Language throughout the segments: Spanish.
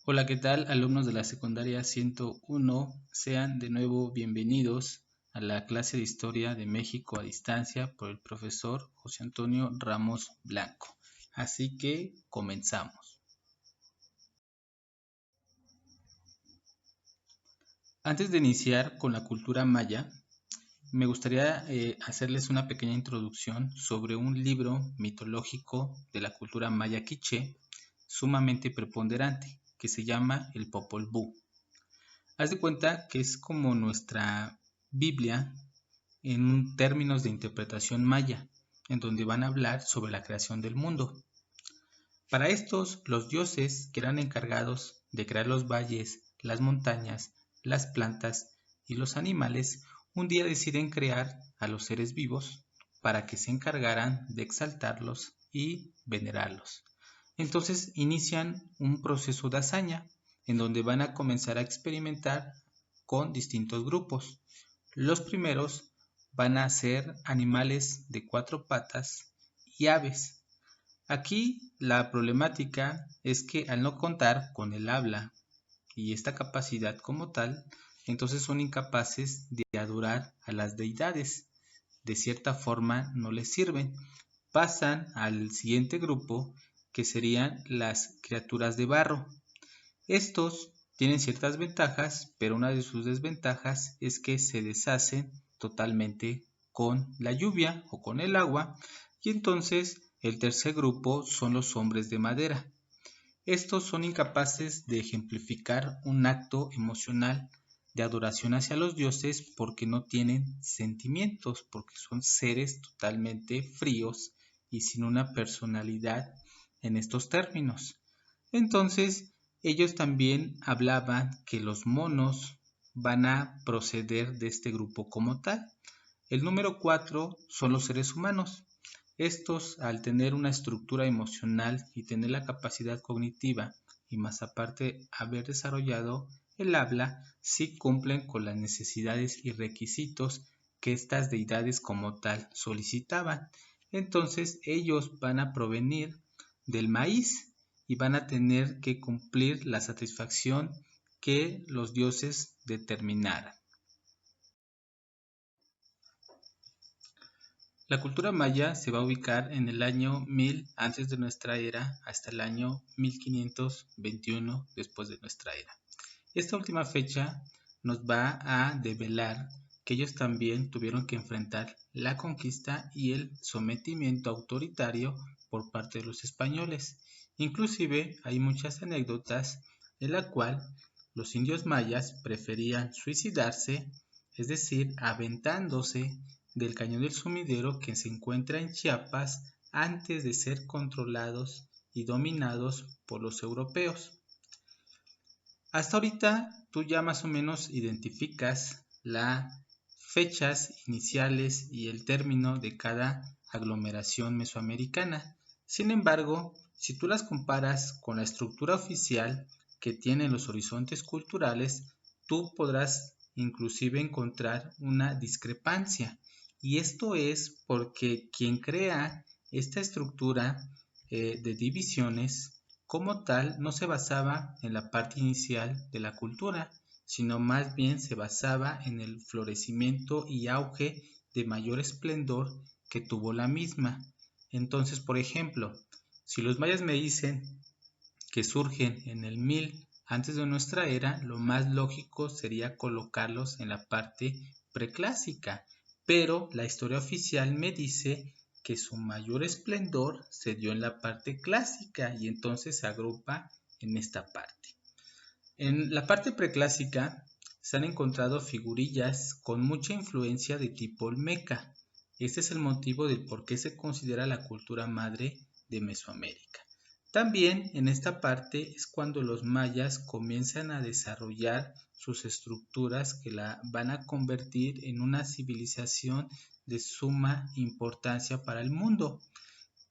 Hola, ¿qué tal, alumnos de la secundaria 101? Sean de nuevo bienvenidos a la clase de Historia de México a distancia por el profesor José Antonio Ramos Blanco. Así que comenzamos. Antes de iniciar con la cultura maya, me gustaría hacerles una pequeña introducción sobre un libro mitológico de la cultura maya quiché sumamente preponderante que se llama el Popol Vuh. Haz de cuenta que es como nuestra Biblia en términos de interpretación maya, en donde van a hablar sobre la creación del mundo. Para estos, los dioses que eran encargados de crear los valles, las montañas, las plantas y los animales, un día deciden crear a los seres vivos para que se encargaran de exaltarlos y venerarlos. Entonces inician un proceso de hazaña en donde van a comenzar a experimentar con distintos grupos. Los primeros van a ser animales de 4 patas y aves. Aquí la problemática es que al no contar con el habla y esta capacidad como tal, entonces son incapaces de adorar a las deidades. De cierta forma no les sirven. Pasan al siguiente grupo, que serían las criaturas de barro. Estos tienen ciertas ventajas, pero una de sus desventajas es que se deshacen totalmente con la lluvia o con el agua, y entonces el tercer grupo son los hombres de madera. Estos son incapaces de ejemplificar un acto emocional de adoración hacia los dioses porque no tienen sentimientos, porque son seres totalmente fríos y sin una personalidad en estos términos. Entonces, ellos también hablaban que los monos van a proceder de este grupo como tal. El número 4 son los seres humanos. Estos, al tener una estructura emocional y tener la capacidad cognitiva y más aparte haber desarrollado el habla, sí cumplen con las necesidades y requisitos que estas deidades como tal solicitaban. Entonces ellos van a provenir del maíz y van a tener que cumplir la satisfacción que los dioses determinaran. La cultura maya se va a ubicar en el año 1000 antes de nuestra era hasta el año 1521 después de nuestra era. Esta última fecha nos va a develar que ellos también tuvieron que enfrentar la conquista y el sometimiento autoritario por parte de los españoles. Inclusive hay muchas anécdotas en la cual los indios mayas preferían suicidarse, es decir, aventándose del Cañón del Sumidero que se encuentra en Chiapas antes de ser controlados y dominados por los europeos. Hasta ahorita tú ya más o menos identificas las fechas iniciales y el término de cada aglomeración mesoamericana. Sin embargo, si tú las comparas con la estructura oficial que tienen los horizontes culturales, tú podrás inclusive encontrar una discrepancia. Y esto es porque quien crea esta estructura de divisiones como tal no se basaba en la parte inicial de la cultura, sino más bien se basaba en el florecimiento y auge de mayor esplendor que tuvo la misma. Entonces, por ejemplo, si los mayas me dicen que surgen en el 1000 antes de nuestra era, lo más lógico sería colocarlos en la parte preclásica, pero la historia oficial me dice que su mayor esplendor se dio en la parte clásica y entonces se agrupa en esta parte. En la parte preclásica se han encontrado figurillas con mucha influencia de tipo olmeca. Este es el motivo del por qué se considera la cultura madre de Mesoamérica. También en esta parte es cuando los mayas comienzan a desarrollar sus estructuras que la van a convertir en una civilización de suma importancia para el mundo,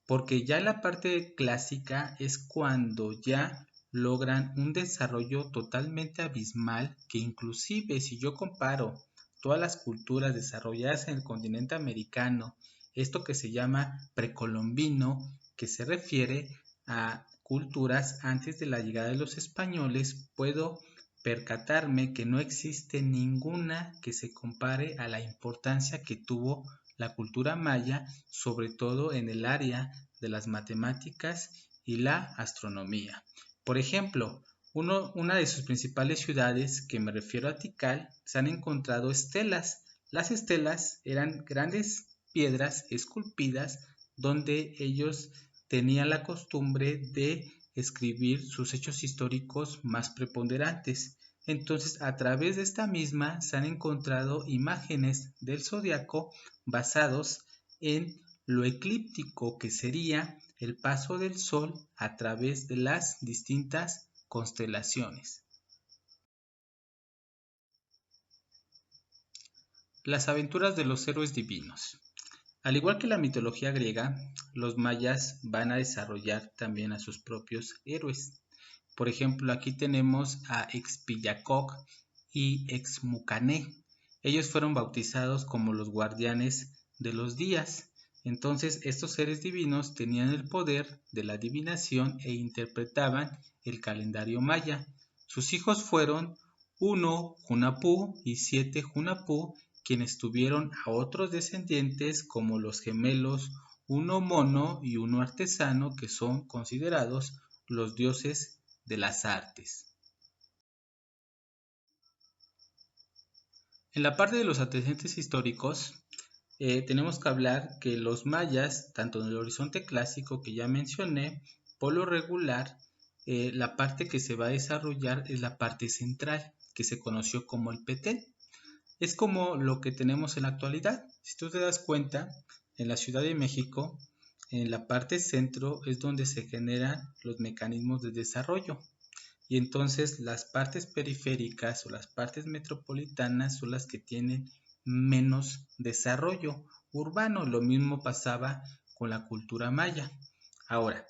porque ya la parte clásica es cuando ya logran un desarrollo totalmente abismal que inclusive si yo comparo todas las culturas desarrolladas en el continente americano, esto que se llama precolombino, que se refiere a culturas antes de la llegada de los españoles, puedo percatarme que no existe ninguna que se compare a la importancia que tuvo la cultura maya, sobre todo en el área de las matemáticas y la astronomía. Por ejemplo, una de sus principales ciudades, que me refiero a Tikal, se han encontrado estelas. Las estelas eran grandes piedras esculpidas donde ellos tenían la costumbre de escribir sus hechos históricos más preponderantes. Entonces, a través de esta misma se han encontrado imágenes del zodiaco basados en lo eclíptico, que sería el paso del Sol a través de las distintas constelaciones. Las aventuras de los héroes divinos. Al igual que la mitología griega, los mayas van a desarrollar también a sus propios héroes. Por ejemplo, aquí tenemos a Expiyacoc y Exmucané. Ellos fueron bautizados como los guardianes de los días. Entonces, estos seres divinos tenían el poder de la adivinación e interpretaban el calendario maya. Sus hijos fueron 1 Hunapú y 7 Hunapú, quienes tuvieron a otros descendientes como los gemelos, uno mono y uno artesano, que son considerados los dioses de las artes. En la parte de los antecedentes históricos, tenemos que hablar que los mayas, tanto en el horizonte clásico que ya mencioné, por lo regular, la parte que se va a desarrollar es la parte central, que se conoció como el Petén. Es como lo que tenemos en la actualidad. Si tú te das cuenta, en la Ciudad de México, en la parte centro es donde se generan los mecanismos de desarrollo. Y entonces las partes periféricas o las partes metropolitanas son las que tienen menos desarrollo urbano. Lo mismo pasaba con la cultura maya. Ahora,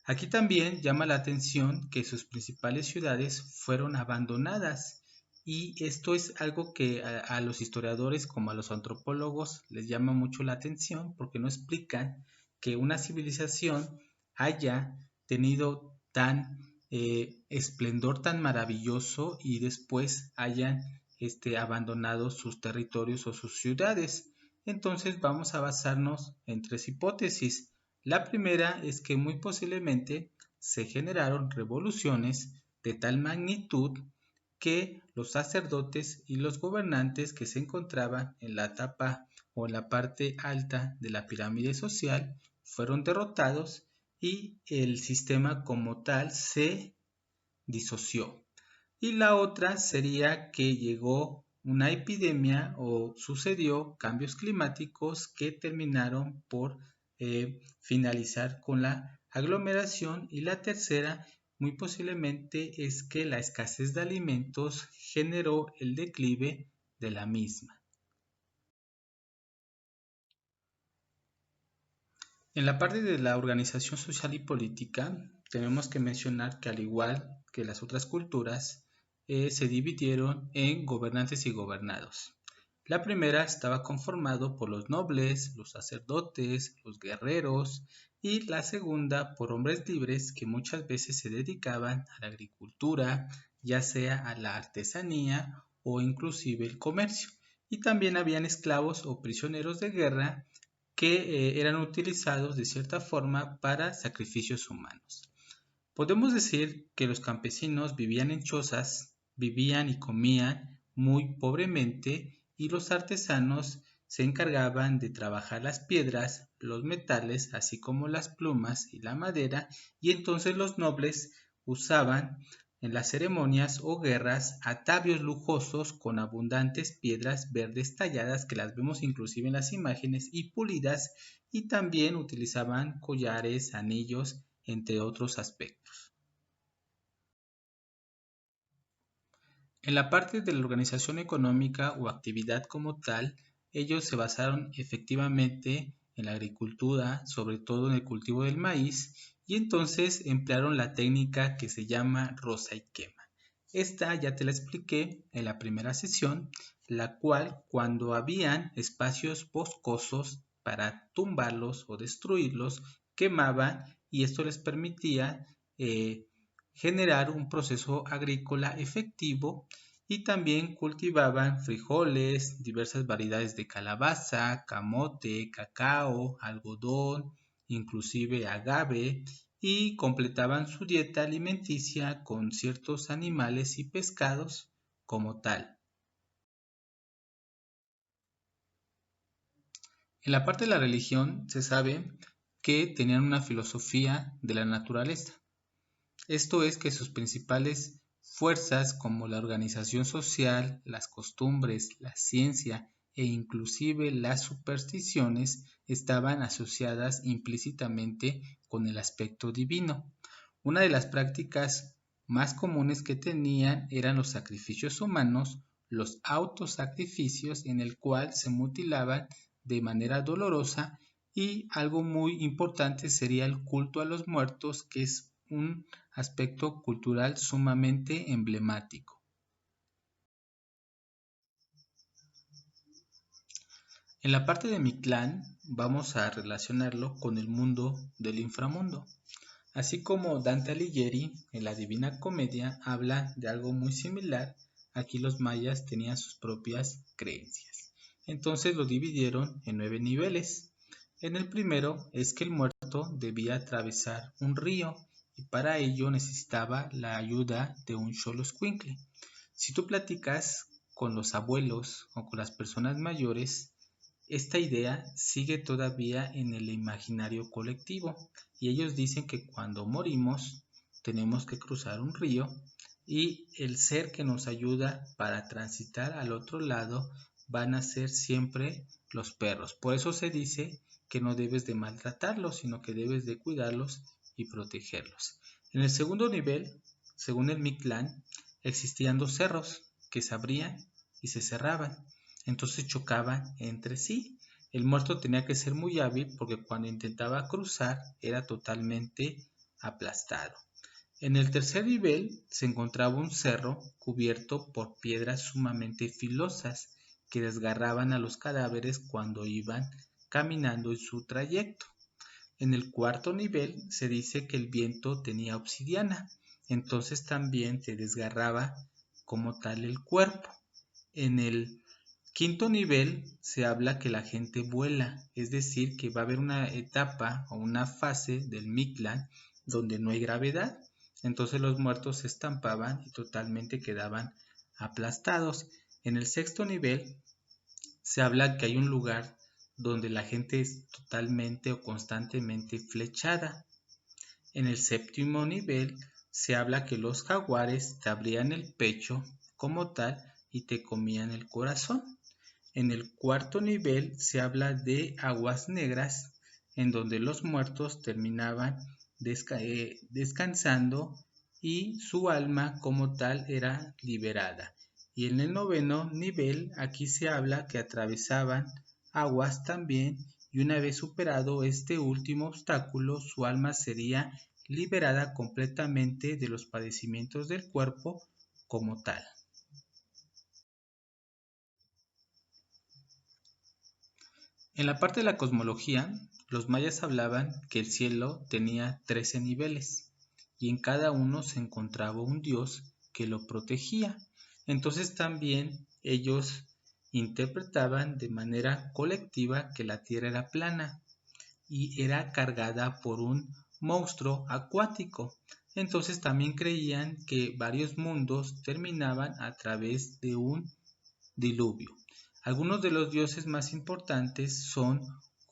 aquí también llama la atención que sus principales ciudades fueron abandonadas. Y esto es algo que a los historiadores como a los antropólogos les llama mucho la atención, porque no explican que una civilización haya tenido tan esplendor tan maravilloso y después hayan abandonado sus territorios o sus ciudades. Entonces vamos a basarnos en tres hipótesis. La primera es que muy posiblemente se generaron revoluciones de tal magnitud que los sacerdotes y los gobernantes que se encontraban en la etapa o en la parte alta de la pirámide social fueron derrotados y el sistema como tal se disoció. Y la otra sería que llegó una epidemia o sucedió cambios climáticos que terminaron por finalizar con la aglomeración. Y la tercera, muy posiblemente, es que la escasez de alimentos generó el declive de la misma. En la parte de la organización social y política, tenemos que mencionar que, al igual que las otras culturas, se dividieron en gobernantes y gobernados. La primera estaba conformado por los nobles, los sacerdotes, los guerreros, y la segunda por hombres libres que muchas veces se dedicaban a la agricultura, ya sea a la artesanía o inclusive el comercio. Y también habían esclavos o prisioneros de guerra que eran utilizados de cierta forma para sacrificios humanos. Podemos decir que los campesinos vivían en chozas, vivían y comían muy pobremente, y los artesanos se encargaban de trabajar las piedras, los metales, así como las plumas y la madera, y entonces los nobles usaban en las ceremonias o guerras atavios lujosos con abundantes piedras verdes talladas, que las vemos inclusive en las imágenes, y pulidas, y también utilizaban collares, anillos, entre otros aspectos. En la parte de la organización económica o actividad como tal, ellos se basaron efectivamente en la agricultura, sobre todo en el cultivo del maíz, y entonces emplearon la técnica que se llama roza y quema. Esta ya te la expliqué en la primera sesión, la cual, cuando habían espacios boscosos para tumbarlos o destruirlos, quemaban, y esto les permitía generar un proceso agrícola efectivo y también cultivaban frijoles, diversas variedades de calabaza, camote, cacao, algodón, inclusive agave y completaban su dieta alimenticia con ciertos animales y pescados como tal. En la parte de la religión se sabe que tenían una filosofía de la naturaleza. Esto es que sus principales fuerzas como la organización social, las costumbres, la ciencia e inclusive las supersticiones estaban asociadas implícitamente con el aspecto divino. Una de las prácticas más comunes que tenían eran los sacrificios humanos, los autosacrificios en el cual se mutilaban de manera dolorosa y algo muy importante sería el culto a los muertos, que es un aspecto cultural sumamente emblemático. En la parte de Mictlán vamos a relacionarlo con el mundo del inframundo. Así como Dante Alighieri en la Divina Comedia habla de algo muy similar, aquí los mayas tenían sus propias creencias. Entonces lo dividieron en 9 niveles. En el primero es que el muerto debía atravesar un río y para ello necesitaba la ayuda de un xoloscuincle. Si tú platicas con los abuelos o con las personas mayores, esta idea sigue todavía en el imaginario colectivo y ellos dicen que cuando morimos tenemos que cruzar un río y el ser que nos ayuda para transitar al otro lado van a ser siempre los perros. Por eso se dice que no debes de maltratarlos, sino que debes de cuidarlos y protegerlos. En el segundo nivel, según el Mictlán, existían dos cerros que se abrían y se cerraban. Entonces chocaban entre sí. El muerto tenía que ser muy hábil porque cuando intentaba cruzar era totalmente aplastado. En el tercer nivel se encontraba un cerro cubierto por piedras sumamente filosas que desgarraban a los cadáveres cuando iban caminando en su trayecto. En el cuarto nivel se dice que el viento tenía obsidiana, entonces también te desgarraba como tal el cuerpo. En el quinto nivel se habla que la gente vuela, es decir, que va a haber una etapa o una fase del Mictlán donde no hay gravedad, entonces los muertos se estampaban y totalmente quedaban aplastados. En el sexto nivel se habla que hay un lugar donde la gente es totalmente o constantemente flechada. En el séptimo nivel se habla que los jaguares te abrían el pecho como tal y te comían el corazón. En el cuarto nivel se habla de aguas negras, en donde los muertos terminaban descansando y su alma como tal era liberada. Y en el noveno nivel aquí se habla que atravesaban aguas también y una vez superado este último obstáculo su alma sería liberada completamente de los padecimientos del cuerpo como tal. En la parte de la cosmología, los mayas hablaban que el cielo tenía 13 niveles y en cada uno se encontraba un dios que lo protegía. Entonces también ellos interpretaban de manera colectiva que la Tierra era plana y era cargada por un monstruo acuático. Entonces también creían que varios mundos terminaban a través de un diluvio. Algunos de los dioses más importantes son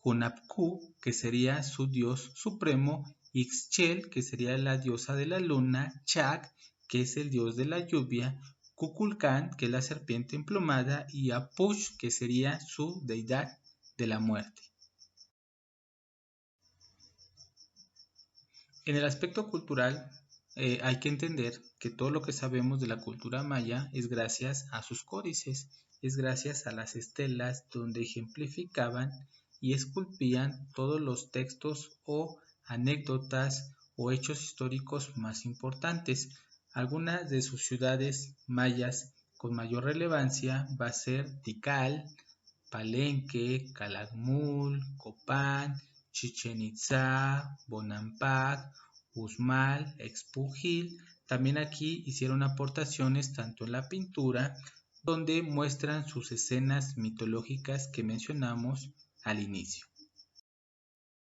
Hunapku, que sería su dios supremo, Ixchel, que sería la diosa de la luna, Chak, que es el dios de la lluvia, Kukulkan, que es la serpiente emplumada, y Apush, que sería su deidad de la muerte. En el aspecto cultural, hay que entender que todo lo que sabemos de la cultura maya es gracias a sus códices, es gracias a las estelas donde ejemplificaban y esculpían todos los textos o anécdotas o hechos históricos más importantes. Algunas de sus ciudades mayas con mayor relevancia va a ser Tikal, Palenque, Calakmul, Copán, Chichen Itzá, Bonampak, Uxmal, Expu-Gil, también aquí hicieron aportaciones tanto en la pintura, donde muestran sus escenas mitológicas que mencionamos al inicio.